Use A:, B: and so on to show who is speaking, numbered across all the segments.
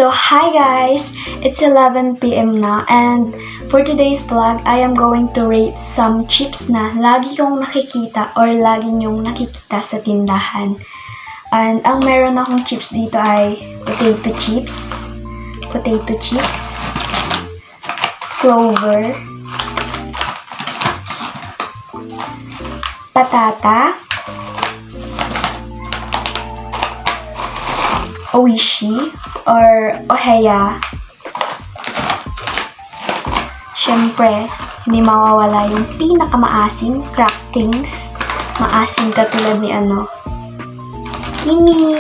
A: So, hi guys! It's 11 p.m. na and for today's vlog, I am going to rate some chips na lagi kong nakikita or lagi nyong nakikita sa tindahan. And ang meron akong chips dito ay potato chips, Clover, patata, Oishi or Oheya. Syempre, hindi mawawala yung pinakamaasim, cracklings. Maasim katulad ni Kimi.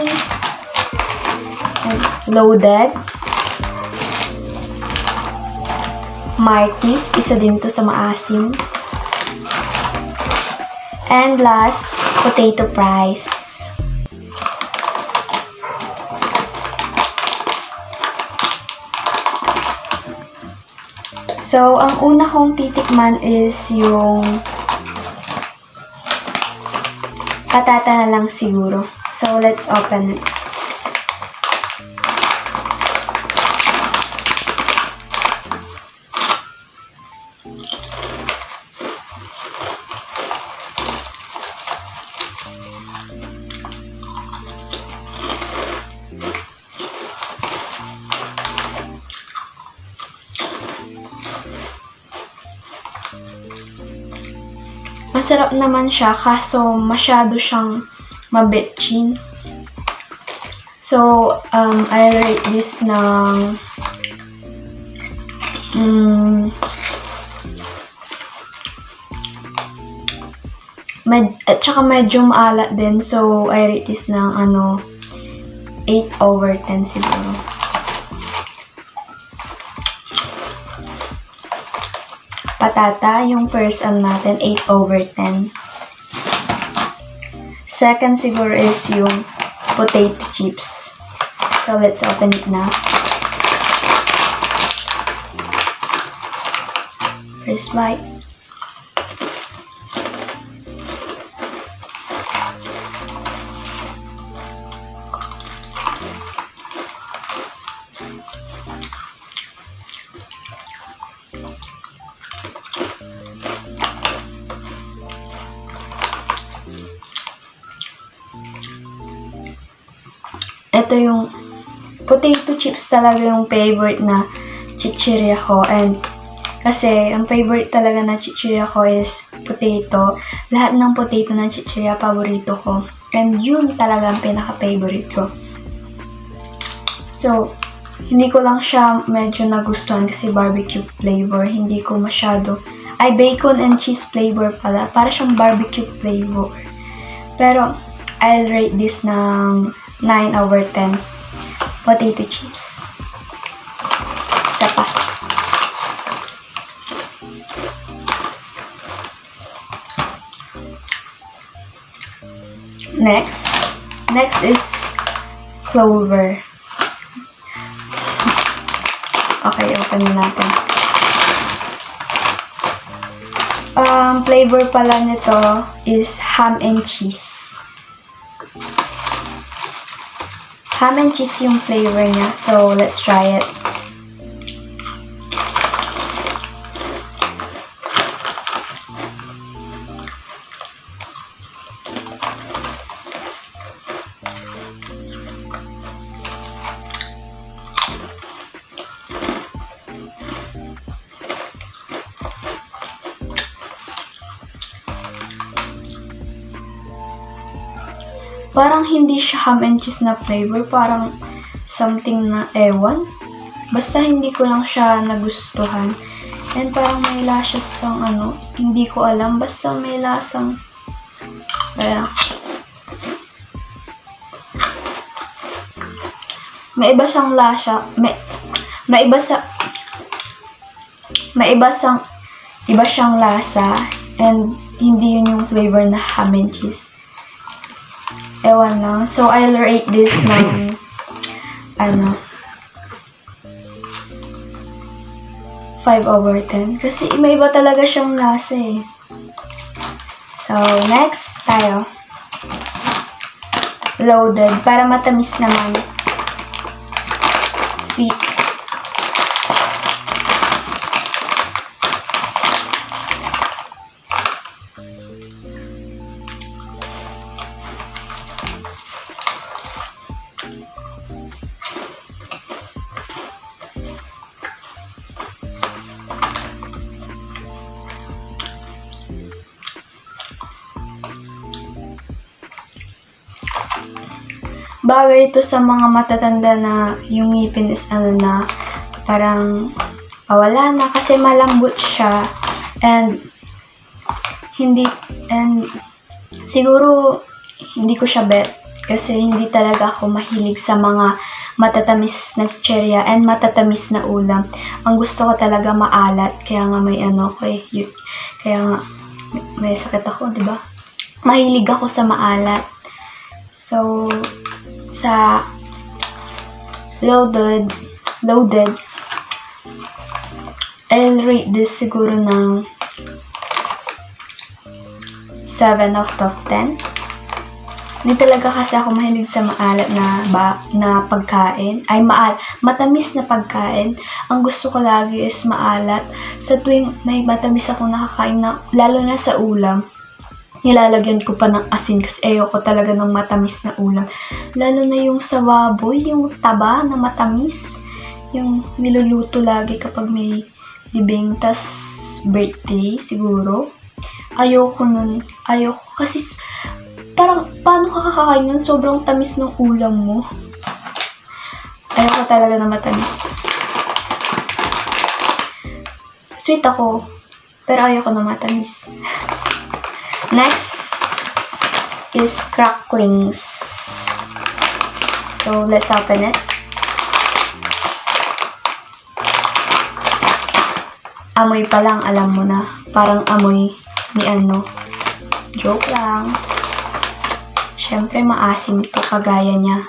A: Loaded. Martis, isa din to sa maasim. And last, potato fries. So, ang una kong titikman is yung patata na lang siguro. So, let's open it. Masarap naman siya, kaso masyado siyang mabitchin. So, I rate this ng at saka medyo maalat din. So, I rate this ng 8/10 siguro. Patata, yung first natin, 8/10. Second siguro is yung potato chips. So, let's open it na. First bite. Ito yung potato chips talaga yung favorite na chichirya ko. And kasi ang favorite talaga na chichirya ko is potato. Lahat ng potato na chichirya paborito ko. And yun talaga ang pinaka-favorite ko. So, hindi ko lang siya medyo nagustuhan kasi barbecue flavor. Hindi ko masyado. Ay, bacon and cheese flavor pala. Para siyang barbecue flavor. Pero, I'll rate this ng 9/10 potato chips. Isa pa. Next is Clover. Okay, open natin. Flavor pala nito is ham and cheese. Ham and cheese yung flavor niya. So, let's try it. Parang hindi siya ham and cheese na flavor. Parang something na ewan. Basta hindi ko lang siya nagustuhan. And parang may lasa sang hindi ko alam. Basta may lasang may iba siyang lasa. Iba siyang lasa. And hindi yun yung flavor na ham and cheese. Ewan lang. So, I'll rate this ng 5/10. Kasi may iba talaga siyang lasa eh. So, next tayo. Loaded. Para matamis naman. sweet. Bagay ito sa mga matatanda na yung ngipin is na, parang wala na kasi malambot siya and siguro hindi ko siya bet kasi hindi talaga ako mahilig sa mga matatamis na chicherya and matatamis na ulam. Ang gusto ko talaga maalat, kaya nga may kaya nga may sakit ako, di ba? Mahilig ako sa maalat. So, sa loaded, I'll rate this siguro ng 7 out of 10. Hindi talaga kasi ako mahilig sa maalat na pagkain. Matamis na pagkain. Ang gusto ko lagi is maalat. Sa tuwing may matamis akong nakakain na, lalo na sa ulam, nilalagyan ko pa ng asin kasi ayoko talaga ng matamis na ulam. Lalo na yung sa baboy, yung taba na matamis. Yung niluluto lagi kapag may libing, tas birthday siguro. Ayoko nun. Ayoko kasi parang paano ka kakakain nun? Sobrang tamis ng ulam mo. Ayoko talaga ng matamis. Sweet ako, pero ayoko ng matamis. Next is cracklings. So, let's open it. Amoy pa lang, alam mo na. Parang amoy ni Joke lang. Siyempre, maasim to kagaya niya.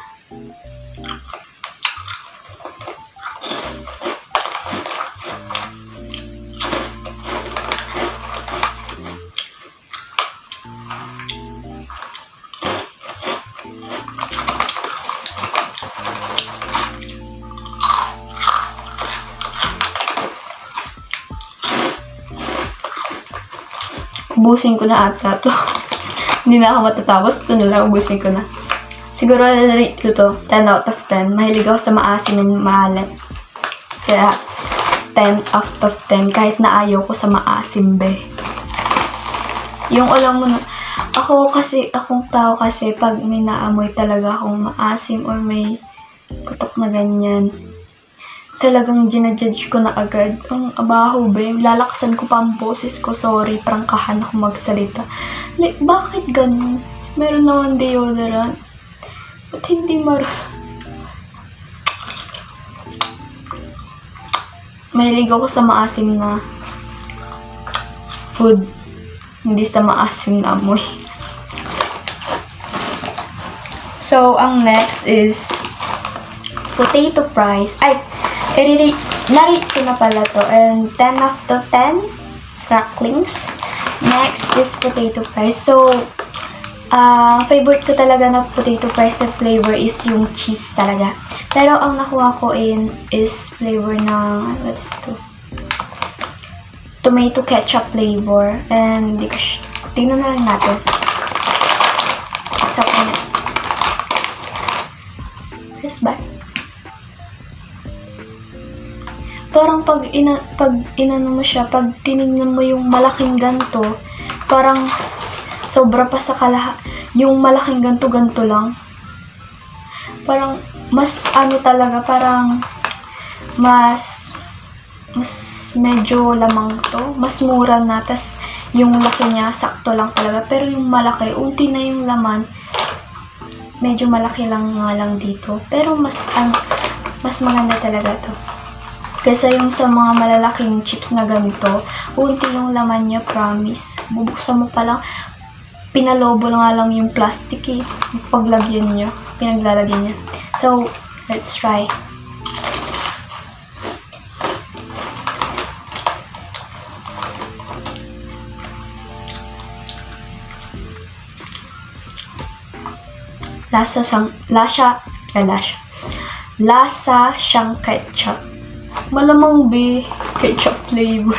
A: Ubusin ko na ata to. Hindi na ako matatapos. Ito na lang, ubusin ko na. Siguro rate ko to 10 out of 10. Mahilig ako sa maasim and maalat. Kaya 10 out of 10 kahit na ayaw ko sa maasim, be. Yung alam mo na, akong tao kasi pag may naamoy talaga akong maasim or may putok na ganyan, talagang ginajudge ko na agad. Ang abaho, be. Lalakasan ko pa ang boses ko. Sorry, prangkahan ako magsalita. Like, bakit ganun? Meron naman deodorant. Ba't hindi marunong? Mahilig ako sa maasim na food. Hindi sa maasim na amoy. So, ang next is potato fries. Narate ko na pala to. And 10 out of 10 cracklings. Next is potato fries. So, favorite ko talaga na potato fries na flavor is yung cheese talaga. Pero ang nakuha ko is flavor ng, what is ito? Tomato ketchup flavor. And, tingnan na lang natin. So, first bite. Parang pag inano mo siya, pag tinignan mo yung malaking ganto, parang sobra pa sa yung malaking ganto lang. Parang mas talaga, parang mas medyo lamang to, mas mura na, tas yung laki niya sakto lang talaga, pero yung malaki, unti na yung laman, medyo malaki lang nga lang dito, pero mas maganda talaga to. Kaysa yung sa mga malalaking chips na ganito, unti yung laman niya, promise. Bubuksan mo pa lang, pinalobo nga lang yung plastic eh. Paglagyan niya, pinaglalagyan niya. So, let's try. lasa siyang ketchup. Malamang ketchup flavor.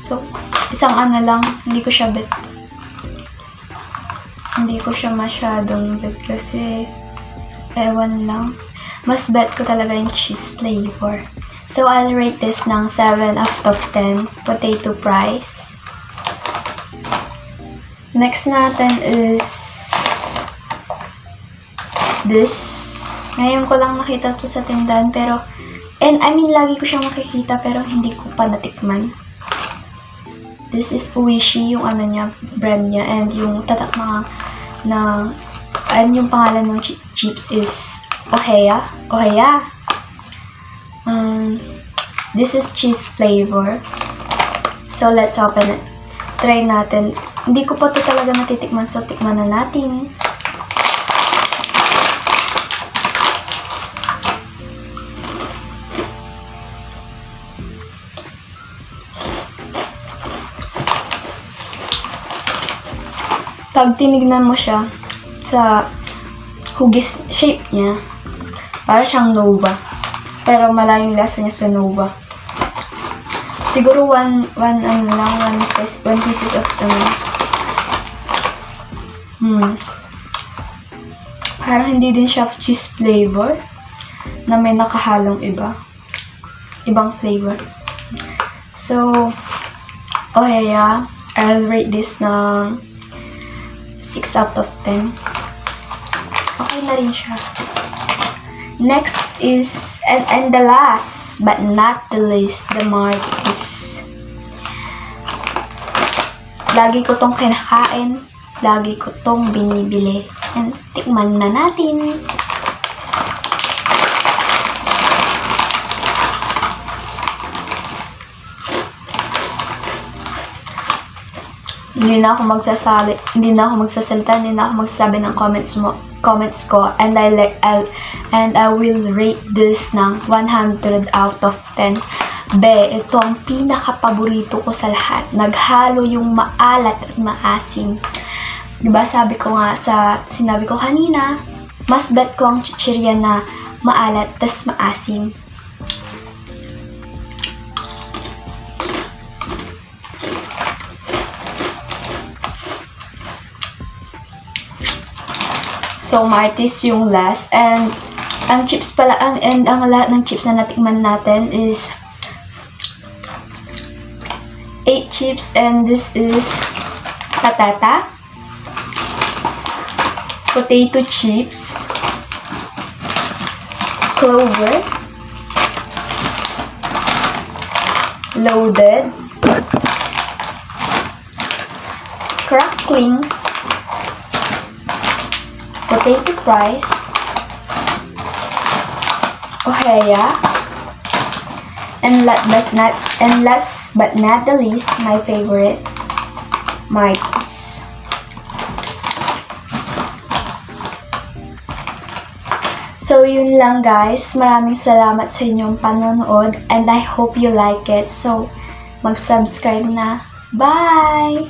A: So, isang ano lang, hindi ko siya bet. Hindi ko siya masyadong bet kasi ewan lang. Mas bet ko talaga yung cheese flavor. So, I'll rate this ng 7 out of 10 potato fries. Next natin is this. Ngayon ko lang nakita to sa tindahan pero lagi ko siyang makikita pero hindi ko pa natikman. This is Oishi, yung ano niya, brand niya, and yung tatak yung pangalan ng chips is Oheya. This is cheese flavor. So, let's open it. Try natin. Hindi ko pa to talaga natitikman, so tikman na natin. Pag tinignan mo siya sa hugis shape niya, para siyang Nova. Pero malayong lasa niya sa Nova. Siguro one pieces of Parang hindi din siya cheese flavor na may nakahalong ibang flavor. So, I'll rate this ng 6 out of 10. Okay na rin siya. Next is, and the last but not the least, the Martis. Lagi ko tong kinakain. Lagi ko tong binibili. And tikman na natin. Hindi na ako magsasalita, hindi na ako magsasabi ng comments ko, and I will rate this ng 100 out of 10. Ito ang pinaka-paborito ko sa lahat. Naghalo yung maalat at maasim. Diba sinabi ko kanina, mas bet ko ang chichirya na maalat tas maasim. So, Martis yung last. And, ang chips pala, ang lahat ng chips na natikman natin is 8 chips. And this is patata, potato chips, clover, loaded, cracklings, potato fries, Oheya, and last but not the least, my favorite, Martis. So, yun lang guys. Maraming salamat sa inyong panonood and I hope you like it. So, mag-subscribe na. Bye!